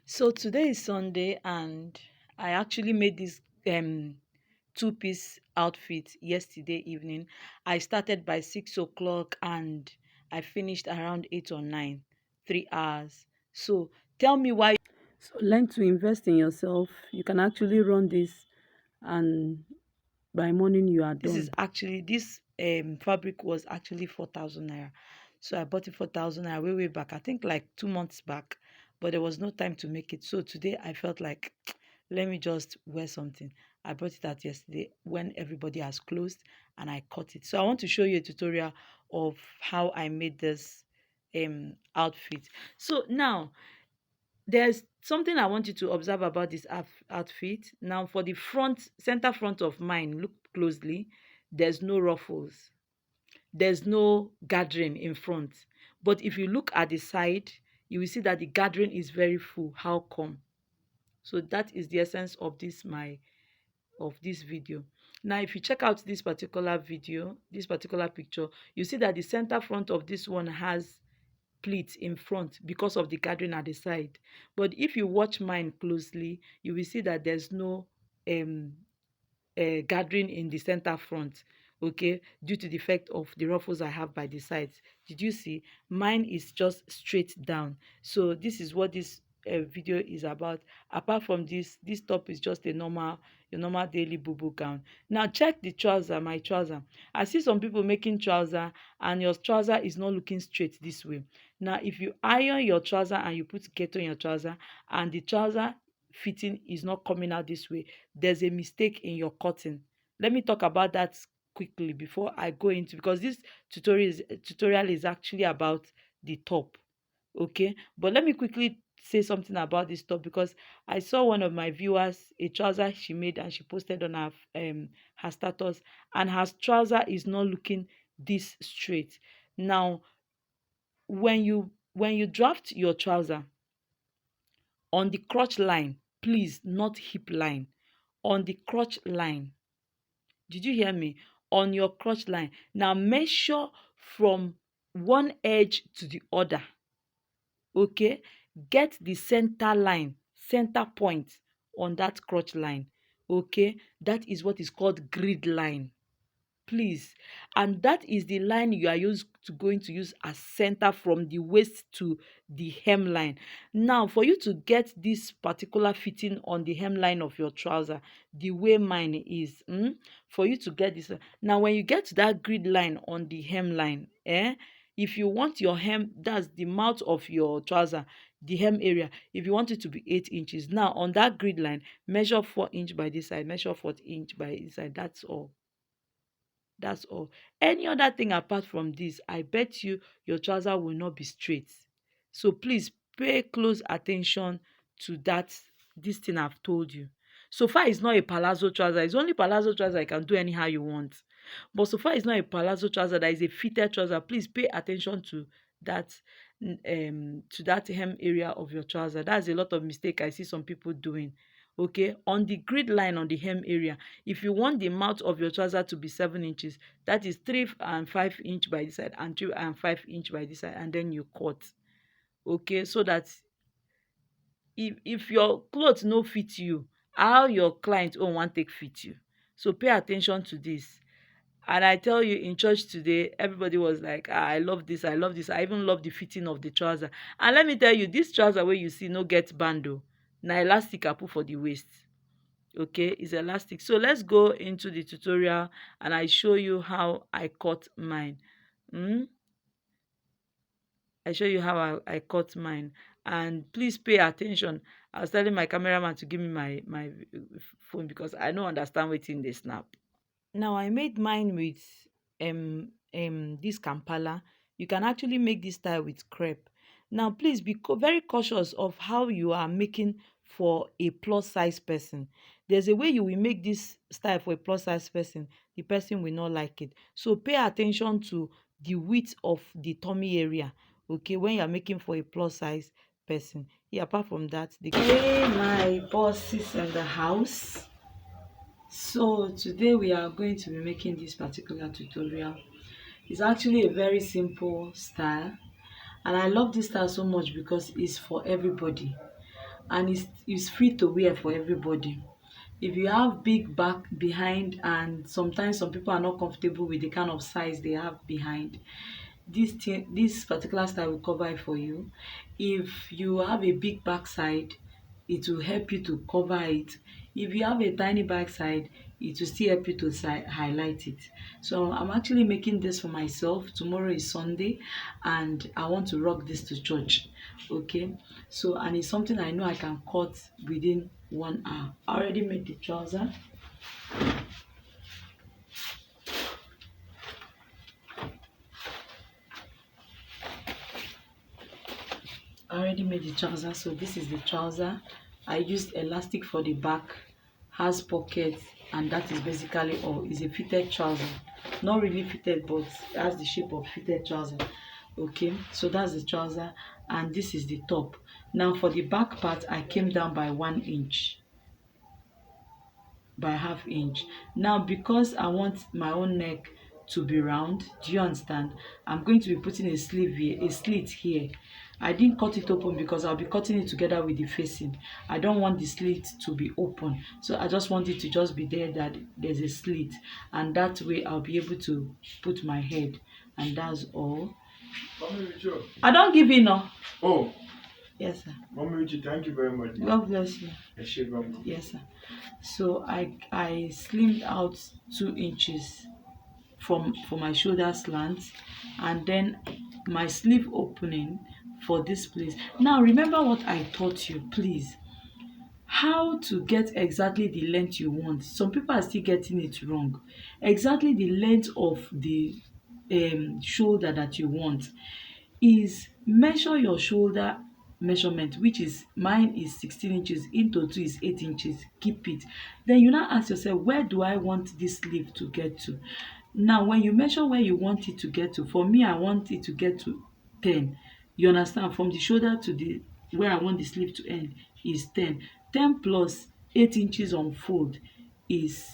So today is Sunday, and I actually made this two-piece outfit yesterday evening. I started by 6 o'clock and I finished around 8 or 9, 3 hours. So tell me why. So learn to invest in yourself. You can actually run this, and by morning you are This is done. Actually this fabric was actually 4,000 naira. So I bought it 4,000 naira way back. I think like 2 months back, but there was no time to make it. So today I felt like let me just wear something. I brought it out yesterday when everybody has closed, and I cut it. So I want to show you a tutorial of how I made this outfit. So now there's something I want you to observe about this outfit. Now for the center front of mine, look closely. There's no ruffles. There's no gathering in front. But if you look at the side, you will see that the gathering is very full. How come? So that is the essence of this video. Now if you check out this particular video, this particular picture, you see that the center front of this one has pleats in front because of the gathering at the side. But if you watch mine closely, you will see that there's no um gathering in the center front, okay, due to the effect of the ruffles I have by the sides. Did you see? Mine is just straight down. So this is what this video is about. Apart from this top is just a normal daily Bubu gown. Now check the trouser, my trouser. I see some people making trouser and your trouser is not looking straight this way. Now if you iron your trouser and you put keto in your trouser and the trouser fitting is not coming out this way, there's a mistake in your cutting. Let me talk about that quickly before I go into, because this tutorial is actually about the top, okay? But let me quickly say something about this top, because I saw one of my viewers a trouser she made and she posted on her status, and her trouser is not looking this straight. Now when you draft your trouser on the crotch line, please, not hip line, on the crotch line. Did you hear me? On your crotch line. Now measure from one edge to the other. Okay? Get the center line, center point on that crotch line. Okay? That is what is called grid line. Please. And that is the line you are going to use as center from the waist to the hemline. Now for you to get this particular fitting on the hemline of your trouser the way mine is, for you to get this, now when you get to that grid line on the hemline, if you want your hem, that's the mouth of your trouser, the hem area, if you want it to be 8 inches, now on that grid line, measure 4 inch by this side, measure 4 inch by this side. That's all. That's all. Any other thing apart from this, I bet you your trouser will not be straight. So please pay close attention to this thing I've told you. So far it's not a palazzo trouser. It's only palazzo trouser you can do anyhow you want. But so far it's not a palazzo trouser, that is a fitted trouser. Please pay attention to that hem area of your trouser. That's a lot of mistake I see some people doing. Okay, on the grid line on the hem area, if you want the mouth of your trouser to be 7 inches, that is 3 and 5 inch by this side and 3 and 5 inch by this side, and then you cut. Okay, so that if your cloth no fit you, how your client own wan take fit you? So pay attention to this. And I tell you, in church today, everybody was like, I love this, I love this. I even love the fitting of the trouser. And let me tell you, this trouser wey you see no get band o. Na elastic I put for the waist. Okay, it's elastic. So let's go into the tutorial and I show you how I cut mine. I show you how I cut mine, and please pay attention. I was telling my cameraman to give me my phone because I don't understand wetin dey snap. Now I made mine with this Kampala. You can actually make this style with crepe. Now please be very cautious of how you are making for a plus size person. There's a way you will make this style for a plus size person, the person will not like it. So pay attention to the width of the tummy area, okay, when you're making for a plus size person. Yeah, apart from that, hey, my boss is in the house. So today we are going to be making this particular tutorial. It's actually a very simple style, and I love this style so much because it's for everybody. and it's free to wear for everybody. If you have big back behind, and sometimes some people are not comfortable with the kind of size they have behind, this particular style will cover it for you. If you have a big backside, it will help you to cover it. If you have a tiny backside, it will still help you to highlight it. So I'm actually making this for myself. Tomorrow is Sunday and I want to rock this to church. Okay, so and it's something I know I can cut within 1 hour. I already made the trouser. I already made the trouser. So this is the trouser. I used elastic for the back, has pockets, and that is basically all. It's a fitted trouser, not really fitted, but it has the shape of fitted trouser. Okay, so that's the trouser, and this is the top. Now for the back part, I came down by 1 inch, by half inch. Now because I want my own neck to be round, do you understand? I'm going to be putting a sleeve here, a slit here. I didn't cut it open because I'll be cutting it together with the facing. I don't want the slit to be open, so I just want it to just be there, that there's a slit, and that way I'll be able to put my head, and that's all. I don't give in now. Oh yes sir. Mommy, thank you very much. God bless you. Yes sir. So I slimmed out 2 inches for my shoulder slant, and then my sleeve opening for this place. Now remember what I taught you, please. How to get exactly the length you want. Some people are still getting it wrong. Exactly the length of the shoulder that you want is, measure your shoulder measurement, which is, mine is 16 inches, into 2 is 8 inches. Keep it. Then you now ask yourself, where do I want this sleeve to get to? Now when you measure where you want it to get to, for me I want it to get to 10. You understand? From the shoulder to the where I want the sleeve to end is 10. 10 plus 8 inches on fold is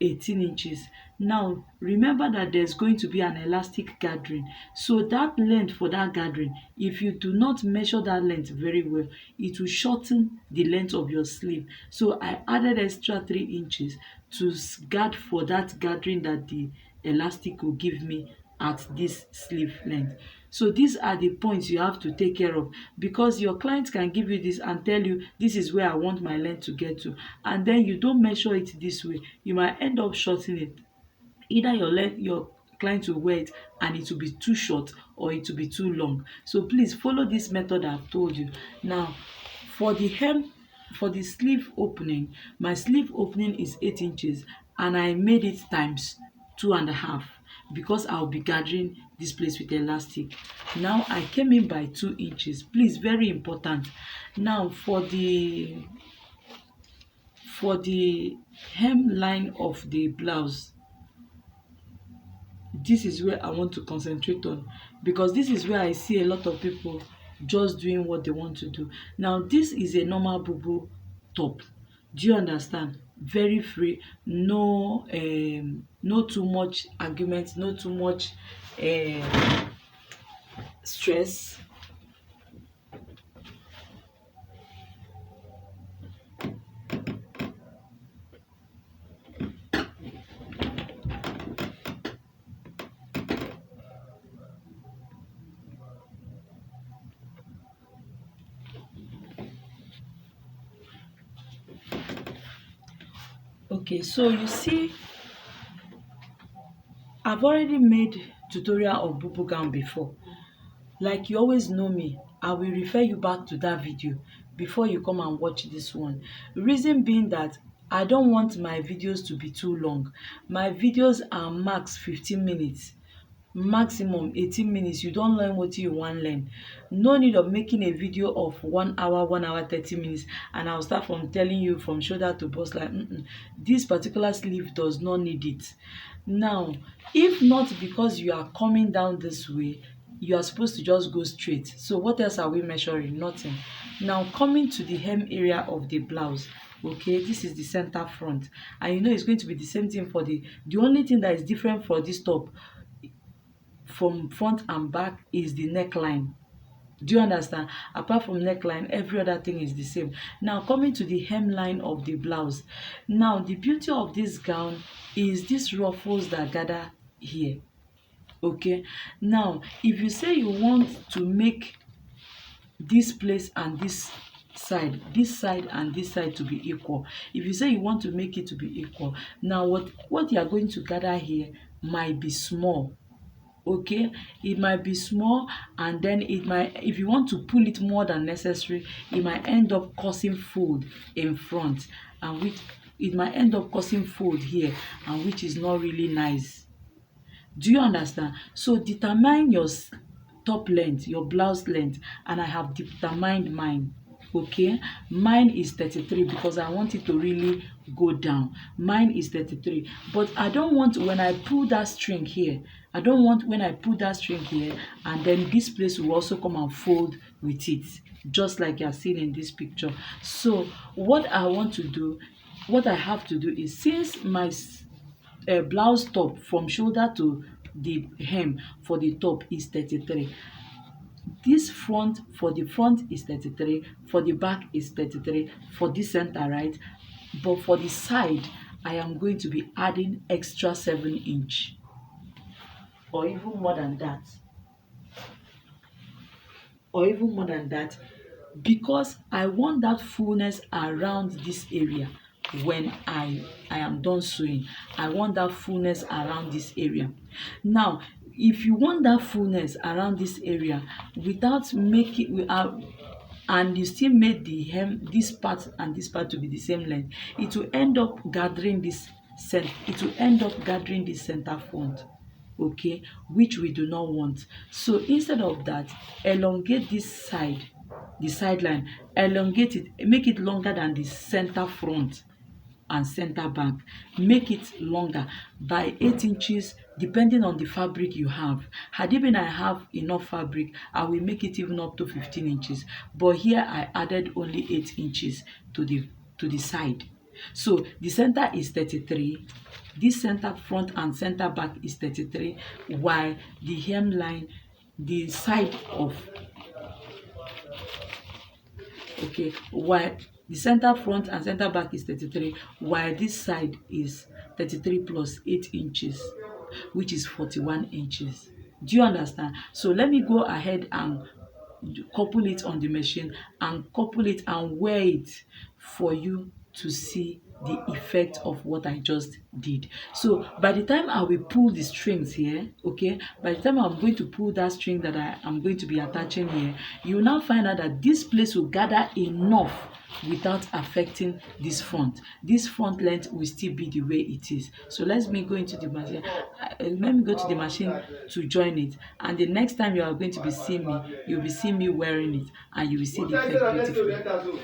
18 inches. Now remember that there's going to be an elastic gathering, so that length for that gathering, if you do not measure that length very well, it will shorten the length of your sleeve. So I added extra 3 inches to guard for that gathering that the elastic will give me at this sleeve length. So these are the points you have to take care of, because your client can give you this and tell you, this is where I want my length to get to, and then you don't measure it this way, you might end up shortening it. Either your client will wear it and it will be too short, or it will be too long. So please follow this method I've told you. Now for the hem, for the sleeve opening, my sleeve opening is 8 inches, and I made it times 2.5, because I'll be gathering this place with elastic. Now I came in by 2 inches. Please, very important. Now for the hemline of the blouse, this is where I want to concentrate on, because this is where I see a lot of people just doing what they want to do. Now this is a normal Bubu top. Do you understand? Very free, no too much argument, no too much stress. Okay, so you see, I've already made tutorial of Bubu gown before. Like you always know me, I will refer you back to that video before you come and watch this one. Reason being that I don't want my videos to be too long. My videos are max 15 minutes, maximum 18 minutes. You don't learn what you want learn. No need of making a video of 1 hour, 1 hour 30 minutes, and I'll start from telling you from shoulder to bust like this particular sleeve does not need it. Now if not because you are coming down this way, you are supposed to just go straight. So what else are we measuring? Nothing. Now coming to the hem area of the blouse, okay, this is the center front, and you know it's going to be the same thing for the only thing that is different for this top from front and back is the neckline. Do you understand? Apart from neckline, every other thing is the same. Now coming to the hemline of the blouse. Now the beauty of this gown is these ruffles that gather here. Okay. Now if you say you want to make this place and this side and this side to be equal, if you say you want to make it to be equal, now what you are going to gather here might be small. Okay, it might be small, and then it might, if you want to pull it more than necessary, it might end up causing fold in front, and which it might end up causing fold here, and which is not really nice. Do you understand? So determine your top length, your blouse length, and I have determined mine. Okay, mine is 33 because I want it to really go down. Mine is 33, but I don't want when I pull that string here. I don't want when I pull that string here, and then this place will also come and fold with it, just like you are seeing in this picture. So what I want to do, what I have to do is, since my blouse top from shoulder to the hem for the top is 33, this front, for the front is 33, for the back is 33, for this center, right? But for the side, I am going to be adding extra 7 inch, or even more than that, because I want that fullness around this area. When I am done sewing, I want that fullness around this area. Now if you want that fullness around this area without making and you still made the hem, this part and this part to be the same length, it will end up gathering this center front. Okay, which we do not want. So instead of that, elongate this side, the sideline, elongate it, make it longer than the center front and center back. Make it longer by 8 inches depending on the fabric you have. Had it been I have enough fabric, I will make it even up to 15 inches, but here I added only 8 inches to the side. So the center is 33, this center front and center back is 33, while the hemline, the side of, okay, while the center front and center back is 33, while this side is 33 plus 8 inches, which is 41 inches. Do you understand? So let me go ahead and couple it on the machine and couple it and wear it for you to see the effect of what I just did. So by the time I will pull the strings here, okay, by the time I'm going to pull that string that I am going to be attaching here, you will now find out that this place will gather enough without affecting this front. This front length will still be the way it is. So let me go into the machine. Let me go to the machine to join it, and the next time you are going to be seeing me, you'll be seeing me wearing it, and you will see the effect beautifully.